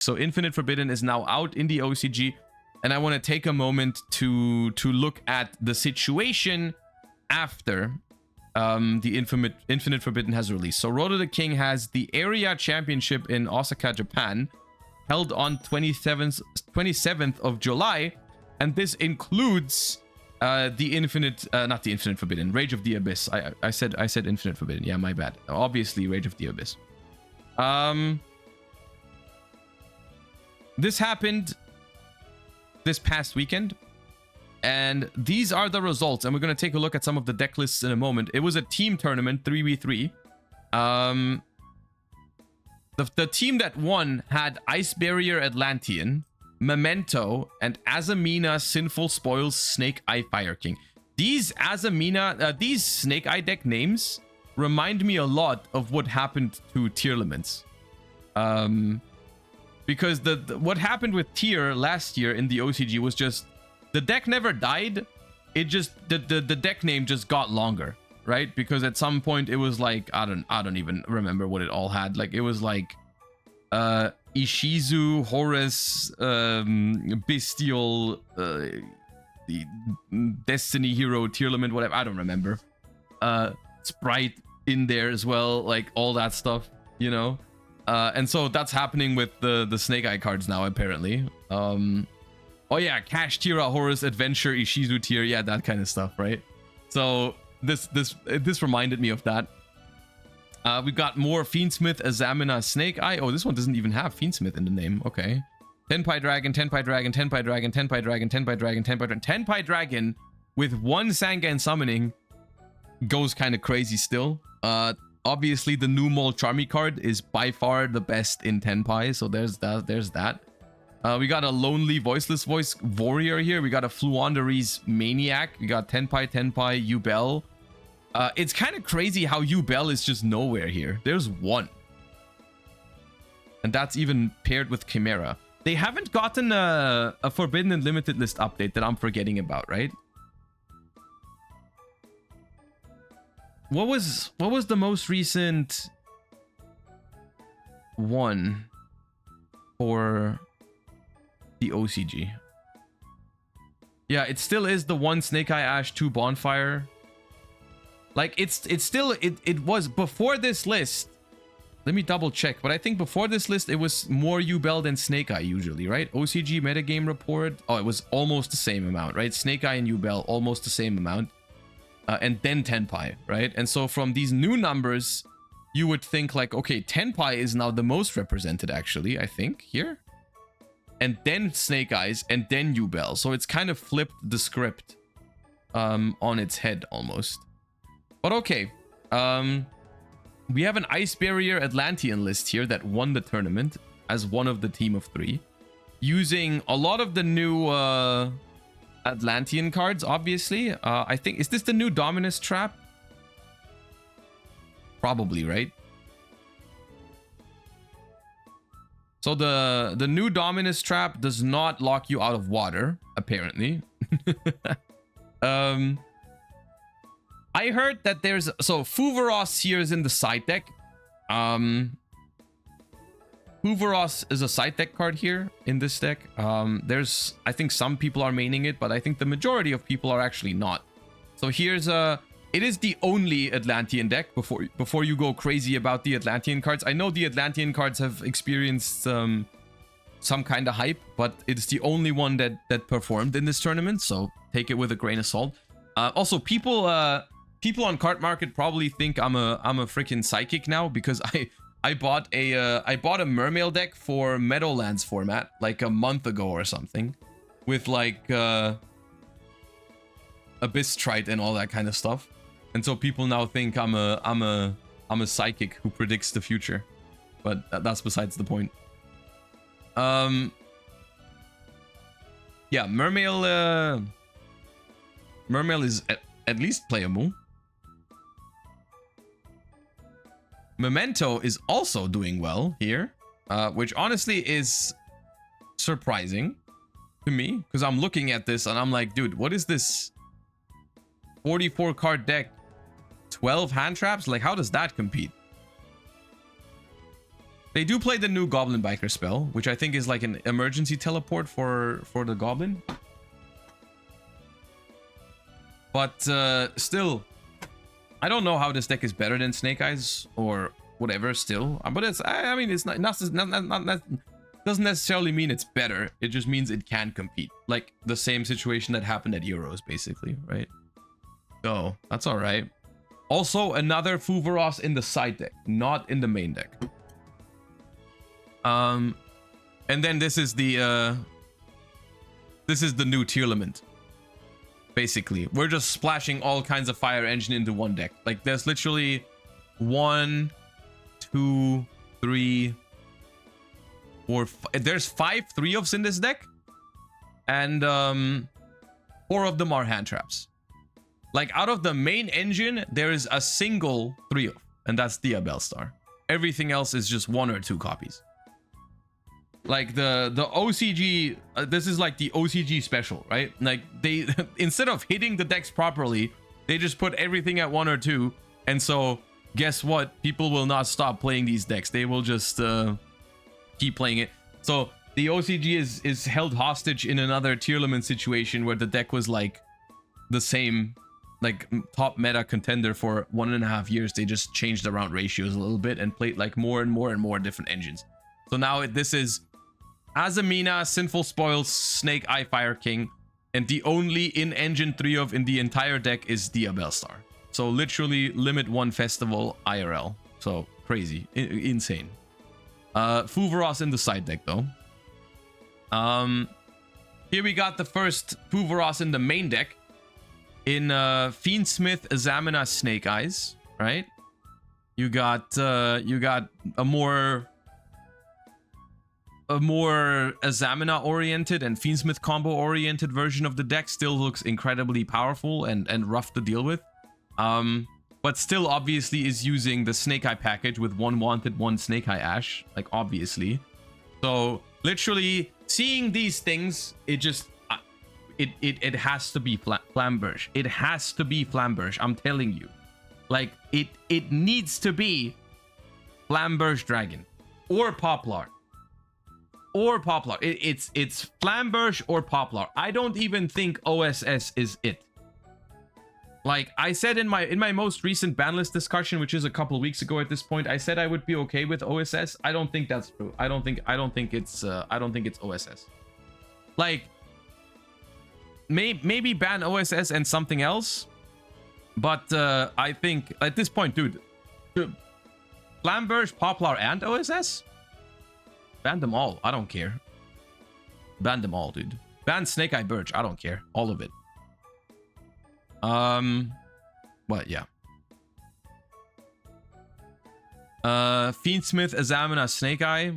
So Infinite Forbidden is now out in the OCG, and I want to take a moment to look at the situation after the Infinite Forbidden has released. So Road to the King has the area championship in Osaka, Japan, held on 27th of July, and this includes not the Infinite Forbidden, Rage of the Abyss. I said Infinite Forbidden. Yeah, my bad. Obviously, Rage of the Abyss. This happened this past weekend, and these are the results. And we're going to take a look at some of the deck lists in a moment. It was a team tournament, 3v3. The team that won had Ice Barrier Atlantean, Memento, and Azamina Sinful Spoils Snake Eye Fire King. These these Snake Eye deck names remind me a lot of what happened to Tier Laments. Because what happened with Tier last year in the OCG was just the deck never died. It just the deck name just got longer, right? Because at some point it was like I don't even remember what it all had. Like it was like Ishizu, Horus, Bestial, the Destiny Hero, Tier Lament, whatever. I don't remember. Sprite in there as well, like all that stuff, you know. And so that's happening with the Snake Eye cards now, apparently. Oh yeah, Cash Tira, Horus, Adventure, Ishizu tier, yeah, that kind of stuff, right? So this reminded me of that. We got more Fiendsmith, Azamina, Snake Eye. Oh, this one doesn't even have Fiendsmith in the name. Okay. Tenpai Dragon, Tenpai Dragon, Tenpai Dragon, Tenpai Dragon, Tenpai Dragon, Tenpai Dragon. Tenpai Dragon with one Sangan summoning goes kind of crazy still. Obviously, the new Mol Charmy card is by far the best in Tenpai, so there's that. We got a Lonely Voiceless Voice Warrior here. We got a Fluanderies Maniac. We got Tenpai, Yubel. It's kind of crazy how Yubel is just nowhere here. There's one. And that's even paired with Chimera. They haven't gotten a Forbidden and Limited List update that I'm forgetting about, right? What was the most recent one for the OCG? Yeah, it still is the one Snake Eye Ash 2 Bonfire. Like it was before this list. Let me double check, but I think before this list it was more Yubel than Snake Eye usually, right? OCG metagame report. Oh, it was almost the same amount, right? Snake Eye and Yubel almost the same amount. And then Tenpai, right? And so from these new numbers, you would think like, okay, Tenpai is now the most represented actually, I think, here. And then Snake Eyes, and then Yubel. So it's kind of flipped the script on its head almost. But okay, we have an Ice Barrier Atlantean list here that won the tournament as one of the team of 3. Using a lot of the new Atlantean cards, obviously. I think, is this the new Dominus trap? Probably, right? So the new Dominus trap does not lock you out of water, apparently. I heard that there's... So Fuvaros here is in the side deck. Fuvaros is a side deck card here in this deck. There's... I think some people are maining it, but I think the majority of people are actually not. So here's a... It is the only Atlantean deck before you go crazy about the Atlantean cards. I know the Atlantean cards have experienced some kind of hype, but it's the only one that performed in this tournament, so take it with a grain of salt. Also, people on Card Market probably think I'm a freaking psychic now because I bought a Mermail deck for Meadowlands format like a month ago or something, with like Abyss Trite and all that kind of stuff. And so people now think I'm a psychic who predicts the future, but that's besides the point. Yeah, Mermail is at least playable. Memento is also doing well here, which honestly is surprising to me because I'm looking at this and I'm like, dude, what is this 44 card deck? 12 hand traps? Like, how does that compete? They do play the new Goblin Biker spell, which I think is like an emergency teleport for the Goblin. But still, I don't know how this deck is better than Snake Eyes or whatever still. But it's, I mean, it's not doesn't necessarily mean it's better. It just means it can compete. Like the same situation that happened at Euros, basically, right? So that's all right. Also, another Fuvaros in the side deck, not in the main deck. And then this is the new Tearlament. Basically, we're just splashing all kinds of Fire Engine into one deck. Like there's literally 1, 2, 3, 4, 5. There's 5 3-ofs in this deck, and 4 of them are hand traps. Like out of the main engine, there is a single 3-off, and that's the Bellstar. Everything else is just 1 or 2 copies. Like the OCG, this is like the OCG special, right? Like they instead of hitting the decks properly, they just put everything at 1 or 2, and so guess what? People will not stop playing these decks. They will just keep playing it. So the OCG is held hostage in another Tearlament situation where the deck was like the same, like top meta contender for 1.5 years. They just changed around ratios a little bit and played like more and more different engines. So now this is Azamina, Sinful Spoils, Snake Eye, Fire King, and the only in-engine 3-of in the entire deck is Dia Bellstar. So literally limit 1 festival IRL. So crazy, insane. Fuvaros in the side deck though. Here we got the first Fuvaros in the main deck in Fiendsmith, Azamina, Snake Eyes, right? You got a more Azamina oriented and Fiendsmith combo oriented version of the deck. Still looks incredibly powerful and rough to deal with. But still obviously is using the Snake Eye package with 1 Wanted, 1 Snake Eye Ash, like obviously. So literally seeing these things, it just it has to be Flamberge. It has to be Flamberge, I'm telling you. Like it needs to be Flamberge Dragon or Poplar. Or Poplar. It's Flamberge or Poplar. I don't even think OSS is it. Like I said in my most recent Banlist discussion, which is a couple weeks ago at this point, I said I would be okay with OSS. I don't think that's true. I don't think it's OSS. Like maybe ban OSS and something else. But I think at this point, dude, Flamberge, Poplar, and OSS? Ban them all. I don't care. Ban them all, dude. Ban Snake Eye Birch. I don't care. All of it. But yeah. Fiendsmith, Azamina, Snake Eye.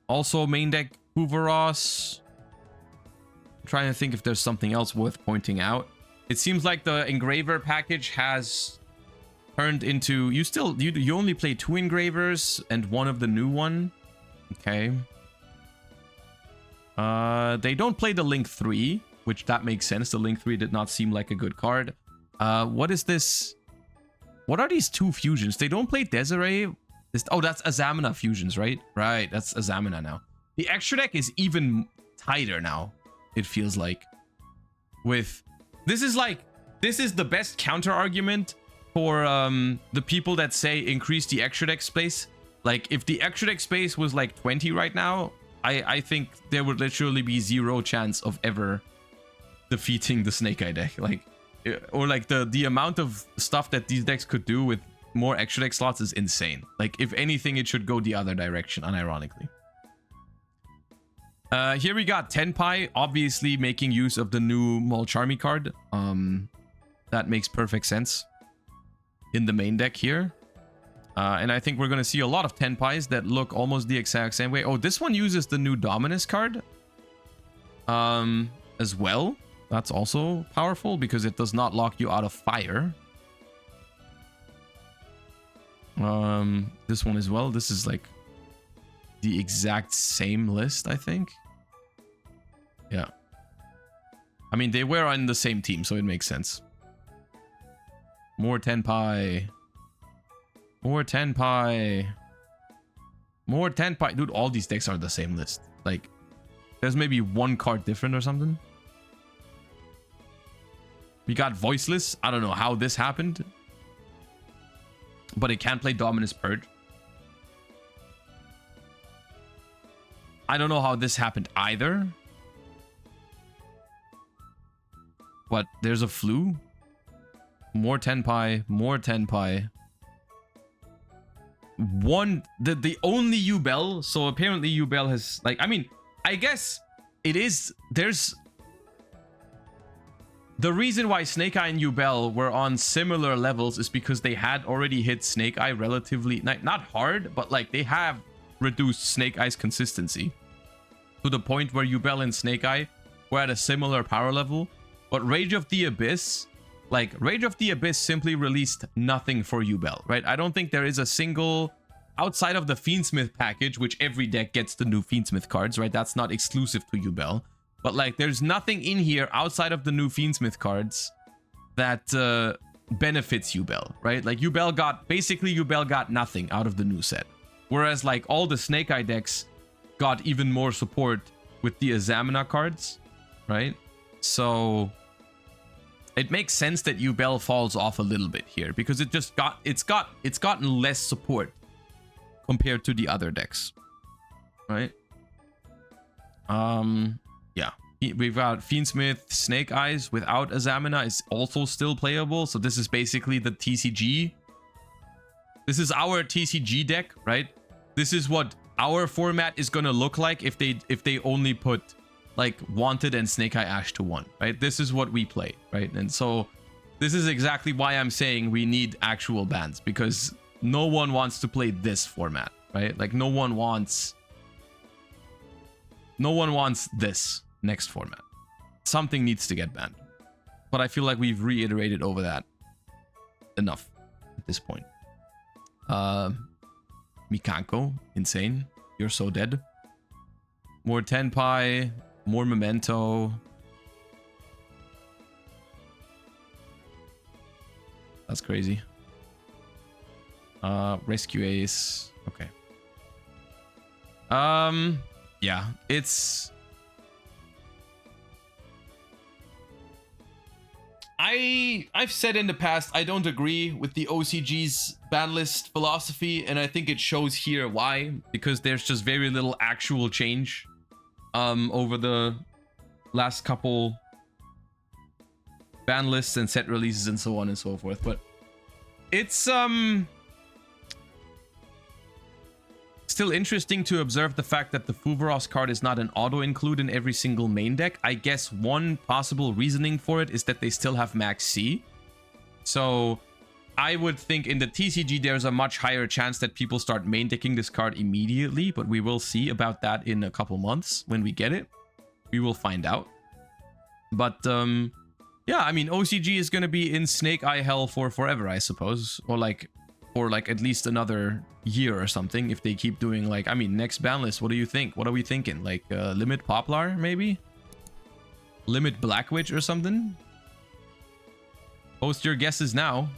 Also main deck Fuvaros. I'm trying to think if there's something else worth pointing out. It seems like the Engraver package has turned into... You only play 2 Engravers and 1 of the new one. Okay. They don't play the Link 3, which that makes sense. The Link 3 did not seem like a good card. What is this? What are these 2 fusions? They don't play Desiree. Oh, that's Azamina fusions, right? Right, that's Azamina now. The extra deck is even tighter now, it feels like. This is the best counter argument for the people that say increase the extra deck space. Like if the extra deck space was like 20 right now, I think there would literally be 0 chance of ever defeating the Snake Eye deck. Like, or like the amount of stuff that these decks could do with more extra deck slots is insane. Like if anything, it should go the other direction, unironically. Here we got Tenpai, obviously making use of the new Molcharmy card. That makes perfect sense in the main deck here. And I think we're going to see a lot of Tenpais that look almost the exact same way. Oh, this one uses the new Dominus card as well. That's also powerful because it does not lock you out of fire. This one as well. This is like the exact same list, I think. Yeah. I mean, they were on the same team, so it makes sense. More Tenpai. More Tenpai. More Tenpai. Dude, all these decks are the same list. Like, there's maybe one card different or something. We got Voiceless. I don't know how this happened. But it can't play Dominus Purge. I don't know how this happened either. But there's a flu. More Tenpai. More Tenpai. The only yubel. So apparently yubel has, like, I mean, I guess it is, there's the reason why Snake Eye and Yubel were on similar levels is because they had already hit Snake Eye relatively, not hard, but like they have reduced Snake Eye's consistency to the point where Yubel and Snake Eye were at a similar power level. But Rage of the Abyss, like Rage of the Abyss simply released nothing for Yubel, right? I don't think there is a single, outside of the Fiendsmith package, which every deck gets the new Fiendsmith cards, right? That's not exclusive to Yubel. But like, there's nothing in here outside of the new Fiendsmith cards that benefits Yubel, right? Like Yubel got nothing out of the new set. Whereas like all the Snake Eye decks got even more support with the Azamina cards, right? So it makes sense that Yubel falls off a little bit here because it's gotten less support compared to the other decks, right? Yeah, we've got Fiendsmith. Snake Eyes without Azamina is also still playable. So this is basically the TCG. This is our TCG deck, right? This is what our format is gonna look like if they only put like Wanted and Snake Eye Ash to 1, right? This is what we play, right? And so this is exactly why I'm saying we need actual bans, because no one wants to play this format, right? Like no one wants this next format. Something needs to get banned. But I feel like we've reiterated over that enough at this point. Mikanko, insane. You're so dead. More Tenpai, more Memento. That's crazy. Rescue Ace. Okay. Yeah, I've said in the past I don't agree with the OCG's Banlist philosophy, and I think it shows here why, because there's just very little actual change over the last couple ban lists and set releases and so on and so forth. But it's still interesting to observe the fact that the Fuvaros card is not an auto-include in every single main deck. I guess one possible reasoning for it is that they still have Max C. So I would think in the TCG there's a much higher chance that people start main decking this card immediately, but we will see about that in a couple months when we get it. We will find out. But yeah, I mean, OCG is going to be in Snake Eye hell for forever, I suppose. Or like at least another year or something if they keep doing, like, I mean, next ban list, what do you think? What are we thinking? Like Limit Poplar, maybe? Limit Black Witch or something? Post your guesses now.